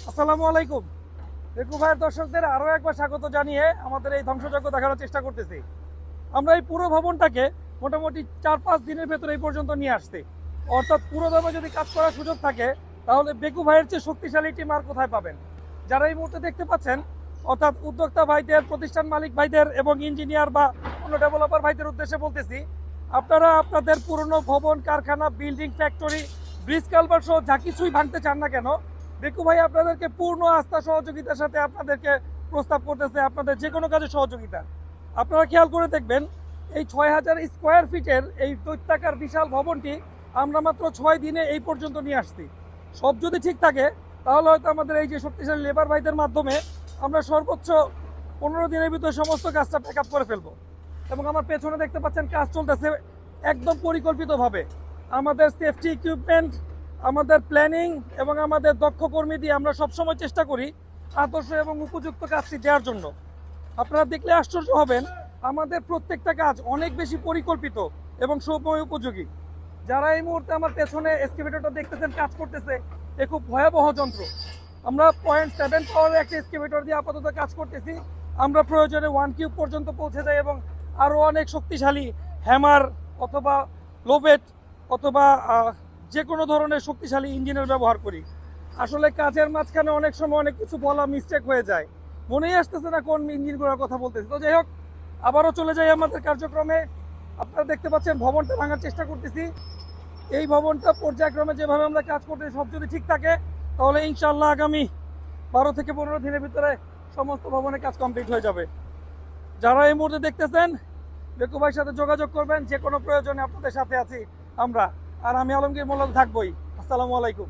আসসালামু আলাইকুম। বেকু ভাইয়ের দর্শকদের আরও একবার স্বাগত জানিয়ে আমাদের এই ধ্বংসযজ্ঞ দেখানোর চেষ্টা করতেছি। আমরা এই পুরো ভবনটাকে মোটামুটি 4-5 দিনের ভেতরে এই পর্যন্ত নিয়ে আসছি। অর্থাৎ পুরো দামে যদি কাজ করার সুযোগ থাকে তাহলে বেকু ভাইয়ের চেয়ে শক্তিশালী টিম আর কোথায় পাবেন। যারা এই মুহূর্তে দেখতে পাচ্ছেন, অর্থাৎ উদ্যোক্তা ভাইদের, প্রতিষ্ঠান মালিক ভাইদের এবং ইঞ্জিনিয়ার বা অন্য ডেভেলপার ভাইদের উদ্দেশ্যে বলতেছি, আপনারা আপনাদের পুরনো ভবন, কারখানা, বিল্ডিং, ফ্যাক্টরি, ব্রিজ কালভার্ট সহ যা কিছুই ভাঙতে চান না কেন, বেকু ভাই আপনাদেরকে পূর্ণ আস্থা সহযোগিতার সাথে আপনাদেরকে প্রস্তাব করতেছে আপনাদের যে কোনো কাজে সহযোগিতা। আপনারা খেয়াল করে দেখবেন, এই 6000 স্কোয়ার ফিটের এই দৈত্যাকার বিশাল ভবনটি আমরা মাত্র 6 দিনে এই পর্যন্ত নিয়ে আসছি। সব যদি ঠিক থাকে তাহলে হয়তো আমাদের এই যে শক্তিশালী লেবার ভাইদের মাধ্যমে আমরা সর্বোচ্চ 15 দিনের ভিতরে সমস্ত কাজটা প্যাক আপ করে ফেলবো। এবং আমার পেছনে দেখতে পাচ্ছেন কাজ চলতেছে একদম পরিকল্পিতভাবে। আমাদের সেফটি ইকুইপমেন্ট, আমাদের প্ল্যানিং এবং আমাদের দক্ষ কর্মী দিয়ে আমরা সবসময় চেষ্টা করি আদর্শ এবং উপযুক্ত কাজটি দেওয়ার জন্য। আপনারা দেখলে আশ্চর্য হবেন, আমাদের প্রত্যেকটা কাজ অনেক বেশি পরিকল্পিত এবং সময় উপযোগী। যারা এই মুহূর্তে আমার পেছনে এক্সকেভেটরটা দেখতেছেন কাজ করতেছে, এ খুব ভয়াবহ যন্ত্র। আমরা 0.7 পাওয়ারের একটা এক্সকেভেটর দিয়ে আপাতত কাজ করতেছি। আমরা প্রয়োজনে 1 কিউব পর্যন্ত পৌঁছে যাই এবং আরও অনেক শক্তিশালী হ্যামার অথবা লোবেট অথবা যে কোনো ধরনের শক্তিশালী ইঞ্জিনের ব্যবহার করি। আসলে কাজের মাঝখানে অনেক সময় অনেক কিছু বলা মিস্টেক হয়ে যায়, মনেই আসতেছে না কোন ইঞ্জিনগুলোর কথা বলতেছি। তো যাই হোক, আবারও চলে যাই আমাদের কার্যক্রমে। আপনারা দেখতে পাচ্ছেন ভবনটা ভাঙার চেষ্টা করতেছি। এই ভবনটা পর্যায়ক্রমে যেভাবে আমরা কাজ করতেছি সব যদি ঠিক থাকে তাহলে ইনশাল্লাহ আগামী 12 থেকে 15 দিনের ভিতরে সমস্ত ভবনের কাজ কমপ্লিট হয়ে যাবে। যারা এই মুহূর্তে দেখতেছেন, বেকু ভাইয়ের সাথে যোগাযোগ করবেন, যে কোনো প্রয়োজনে আপনাদের সাথে আছি আমরা। আর আমি আলমগীর মোল্লা থাকবোই। আসসালামু আলাইকুম।